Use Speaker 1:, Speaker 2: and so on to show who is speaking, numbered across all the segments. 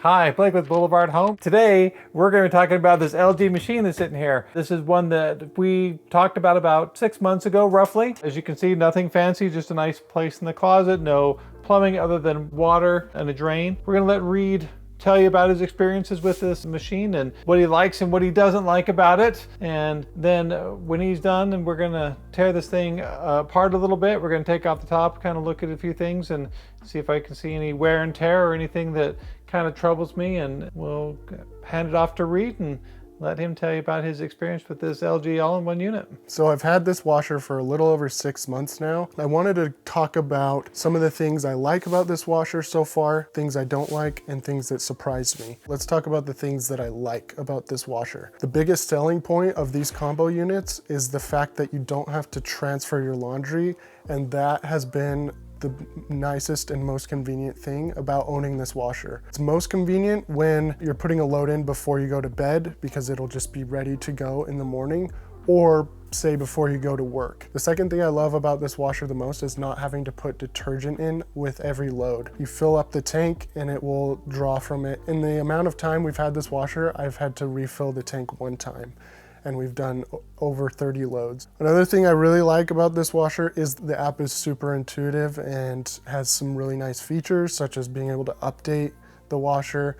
Speaker 1: Hi, Blake with Boulevard Home. Today, we're going to be talking about this LG machine that's sitting here. This is one that we talked about 6 months ago, roughly. As you can see, nothing fancy, just a nice place in the closet, no plumbing other than water and a drain. We're going to let Reed tell you about his experiences with this machine and what he likes and what he doesn't like about it. And then when he's done, and we're gonna tear this thing apart a little bit. We're gonna take off the top, kind of look at a few things and see if I can see any wear and tear or anything that kind of troubles me. And we'll hand it off to Reed and let him tell you about his experience with this LG all-in-one unit.
Speaker 2: So I've had this washer for a little over 6 months now. I wanted to talk about some of the things I like about this washer so far, things I don't like, and things that surprised me. Let's talk about the things that I like about this washer. The biggest selling point of these combo units is the fact that you don't have to transfer your laundry, and that has been the nicest and most convenient thing about owning this washer. It's most convenient when you're putting a load in before you go to bed because it'll just be ready to go in the morning, or say before you go to work. The second thing I love about this washer the most is not having to put detergent in with every load. You fill up the tank and it will draw from it. In the amount of time we've had this washer, I've had to refill the tank one time, and we've done over 30 loads. Another thing I really like about this washer is the app is super intuitive and has some really nice features, such as being able to update the washer,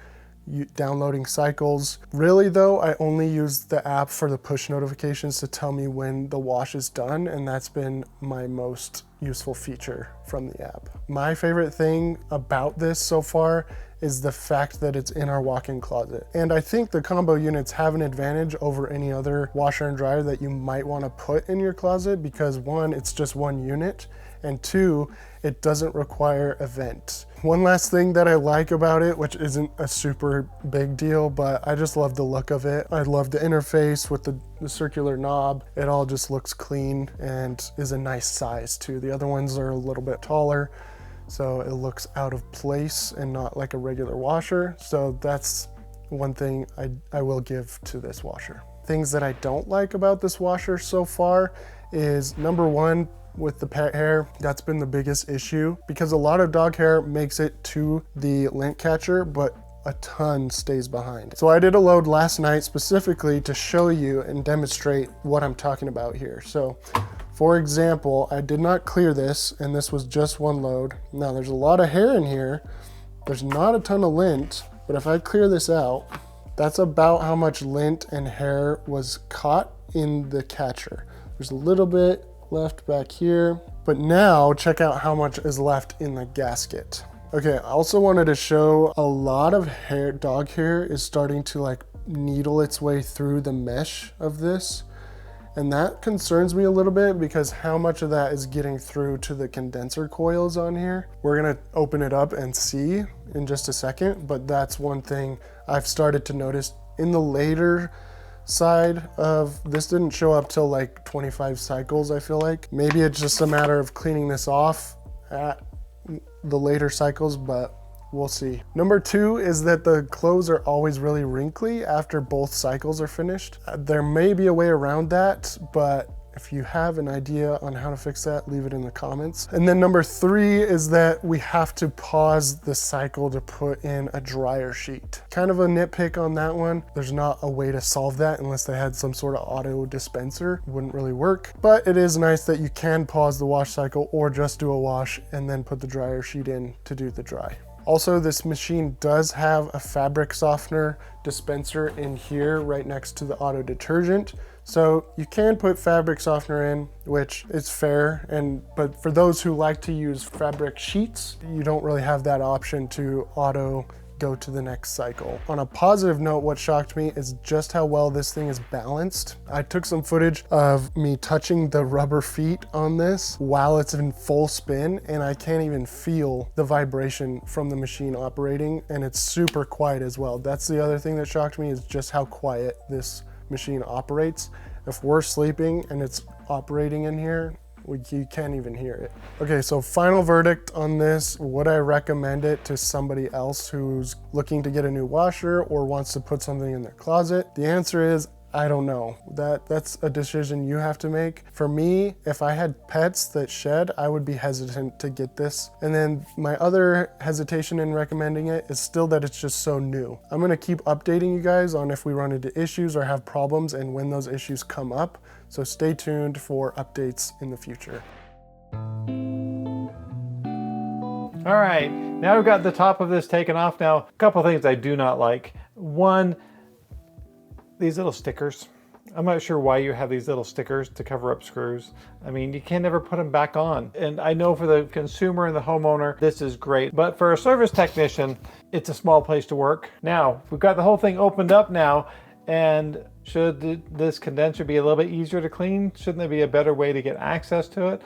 Speaker 2: downloading cycles. Really though, I only use the app for the push notifications to tell me when the wash is done, and that's been my most useful feature from the app. My favorite thing about this so far is the fact that it's in our walk-in closet. And I think the combo units have an advantage over any other washer and dryer that you might want to put in your closet because one, it's just one unit, and two, it doesn't require a vent. One last thing that I like about it, which isn't a super big deal, but I just love the look of it. I love the interface with the circular knob. It all just looks clean and is a nice size too. The other ones are a little bit taller, so it looks out of place and not like a regular washer. So that's one thing I will give to this washer. Things that I don't like about this washer so far is number one, with the pet hair, that's been the biggest issue because a lot of dog hair makes it to the lint catcher, but a ton stays behind. So I did a load last night specifically to show you and demonstrate what I'm talking about here. So for example, I did not clear this, and this was just one load. Now there's a lot of hair in here. There's not a ton of lint, but if I clear this out, that's about how much lint and hair was caught in the catcher. There's a little bit left back here, but now check out how much is left in the gasket. Okay, I also wanted to show a lot of hair, dog hair is starting to like needle its way through the mesh of this. And that concerns me a little bit because how much of that is getting through to the condenser coils on here. We're gonna open it up and see in just a second, but that's one thing I've started to notice in the later side of this. Didn't show up till like 25 cycles, I feel like. Maybe it's just a matter of cleaning this off at the later cycles, but we'll see. Number two is that the clothes are always really wrinkly after both cycles are finished. There may be a way around that, but if you have an idea on how to fix that, leave it in the comments. And then number three is that we have to pause the cycle to put in a dryer sheet. Kind of a nitpick on that one. There's not a way to solve that unless they had some sort of auto dispenser. It wouldn't really work, but it is nice that you can pause the wash cycle or just do a wash and then put the dryer sheet in to do the dry. Also, this machine does have a fabric softener dispenser in here right next to the auto detergent. So you can put fabric softener in, which is fair, but for those who like to use fabric sheets, you don't really have that option to auto go to the next cycle. On a positive note, what shocked me is just how well this thing is balanced. I took some footage of me touching the rubber feet on this while it's in full spin, and I can't even feel the vibration from the machine operating, and it's super quiet as well. That's the other thing that shocked me, is just how quiet this machine operates. If we're sleeping and it's operating in here, you can't even hear it. Okay, so final verdict on this. Would I recommend it to somebody else who's looking to get a new washer or wants to put something in their closet? The answer is I don't know. That's a decision you have to make. For me, if I had pets that shed, I would be hesitant to get this. And then my other hesitation in recommending it is still that it's just so new. I'm gonna keep updating you guys on if we run into issues or have problems and when those issues come up. So stay tuned for updates in the future.
Speaker 1: All right, now we've got the top of this taken off. Now, a couple things I do not like. One, these little stickers. I'm not sure why you have these little stickers to cover up screws. I mean, you can never put them back on. And I know for the consumer and the homeowner, this is great. But for a service technician, it's a small place to work. Now, we've got the whole thing opened up now. And should this condenser be a little bit easier to clean? Shouldn't there be a better way to get access to it?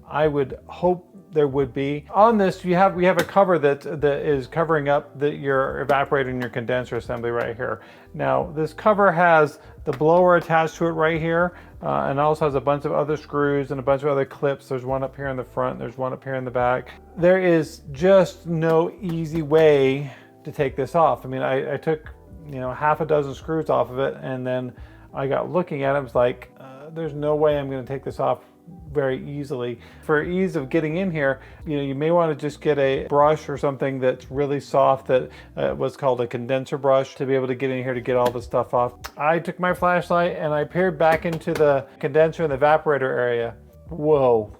Speaker 1: I would hope there would be. On this, we have a cover that is covering up your evaporator and your condenser assembly right here. Now, this cover has the blower attached to it right here, and also has a bunch of other screws and a bunch of other clips. There's one up here in the front, there's one up here in the back. There is just no easy way to take this off. I mean, I took, half a dozen screws off of it, and then I got looking at it, I was like, there's no way I'm gonna take this off very easily. For ease of getting in here, you may want to just get a brush or something that's really soft, that what's called a condenser brush, to be able to get in here to get all the stuff off. I took my flashlight and I peered back into the condenser and the evaporator area. Whoa.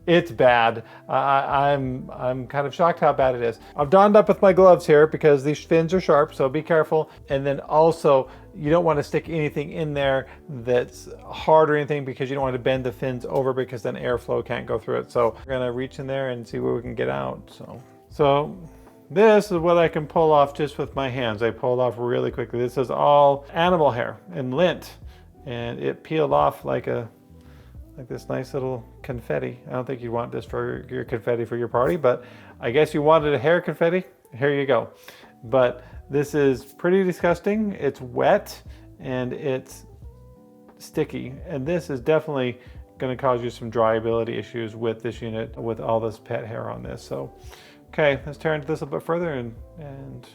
Speaker 1: It's bad. I'm kind of shocked how bad it is. I've donned up with my gloves here because these fins are sharp, so be careful. And then also, you don't want to stick anything in there that's hard or anything, because you don't want to bend the fins over, because then airflow can't go through it. So we're gonna reach in there and see what we can get out. So this is what I can pull off just with my hands. I pulled off really quickly. This is all animal hair and lint, and it peeled off like this nice little confetti. I don't think you want this for your confetti for your party, but I guess you wanted a hair confetti. Here you go. But this is pretty disgusting. It's wet and it's sticky. And this is definitely gonna cause you some dryability issues with this unit, with all this pet hair on this. So, okay, let's turn this a bit further and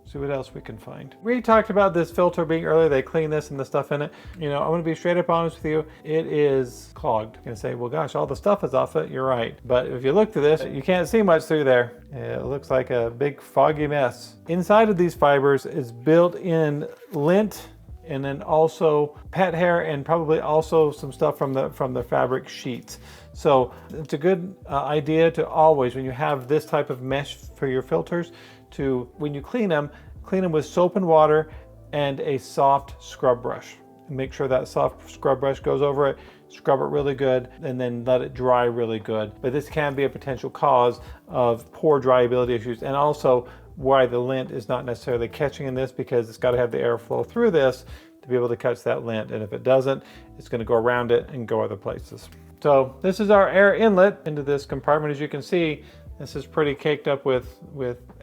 Speaker 1: see what else we can find. We talked about this filter being earlier. They clean this and the stuff in it. I'm gonna be straight up honest with you. It is clogged. You're gonna say, well, gosh, all the stuff is off it. You're right. But if you look through this, you can't see much through there. It looks like a big foggy mess. Inside of these fibers is built in lint, and then also pet hair, and probably also some stuff from the fabric sheets. So it's a good idea to always, when you have this type of mesh for your filters, to, when you clean them with soap and water and a soft scrub brush. Make sure that soft scrub brush goes over it, scrub it really good, and then let it dry really good. But this can be a potential cause of poor dryability issues, and also why the lint is not necessarily catching in this, because it's got to have the airflow through this to be able to catch that lint. And if it doesn't, it's going to go around it and go other places. So this is our air inlet into this compartment. As you can see, this is pretty caked up with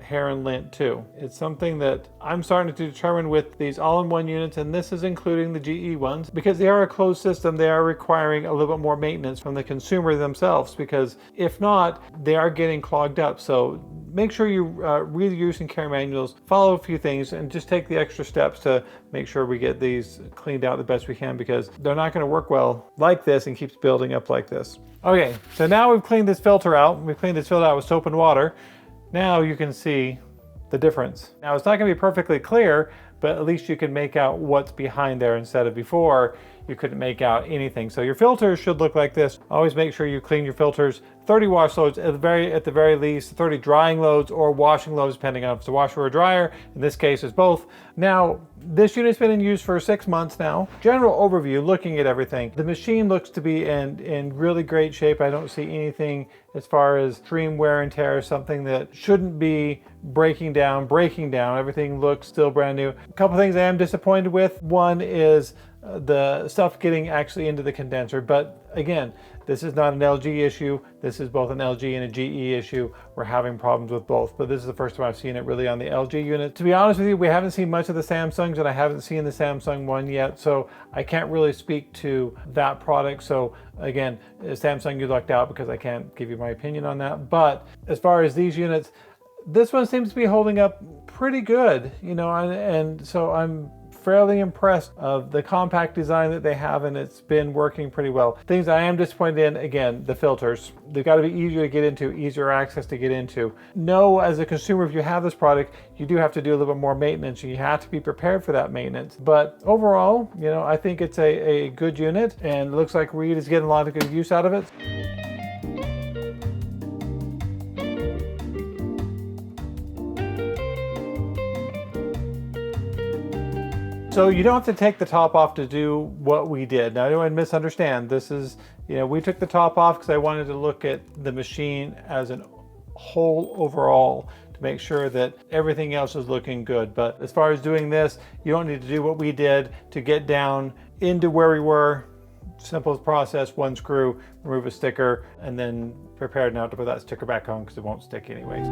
Speaker 1: hair and lint too. It's something that I'm starting to determine with these all-in-one units, and this is including the GE ones, because they are a closed system. They are requiring a little bit more maintenance from the consumer themselves, because if not, they are getting clogged up. So make sure you read the use and care manuals, follow a few things, and just take the extra steps to make sure we get these cleaned out the best we can, because they're not going to work well like this and keeps building up like this. Okay, so now we've cleaned this filter out. We've cleaned this filter out with soap and water. Now you can see the difference. Now it's not going to be perfectly clear, but at least you can make out what's behind there, instead of before you couldn't make out anything. So your filters should look like this. Always make sure you clean your filters 30 wash loads at the very least, 30 drying loads or washing loads, depending on if it's a washer or a dryer. In this case, it's both. Now, this unit's been in use for 6 months now. General overview, looking at everything. The machine looks to be in really great shape. I don't see anything as far as extreme wear and tear, something that shouldn't be breaking down. Everything looks still brand new. A couple things I am disappointed with. One is the stuff getting actually into the condenser, but again, this is not an LG issue. This is both an LG and a GE issue. We're having problems with both, but this is the first time I've seen it really on the LG unit. To be honest with you, we haven't seen much of the Samsungs, and I haven't seen the Samsung one yet, so I can't really speak to that product. So again, Samsung, you lucked out, because I can't give you my opinion on that. But as far as these units, this one seems to be holding up pretty good, and so I'm fairly impressed of the compact design that they have, and it's been working pretty well. Things I am disappointed in, again, the filters. They've got to be easier to get into, easier access to get into. Know as a consumer, if you have this product, you do have to do a little bit more maintenance. You have to be prepared for that maintenance. But overall, you know, I think it's a good unit, and it looks like Reed is getting a lot of good use out of it. So you don't have to take the top off to do what we did. Now, don't misunderstand. This is, you know, we took the top off because I wanted to look at the machine as a whole overall to make sure that everything else is looking good. But as far as doing this, you don't need to do what we did to get down into where we were. Simple process, one screw, remove a sticker, and then prepare now to put that sticker back on because it won't stick anyways.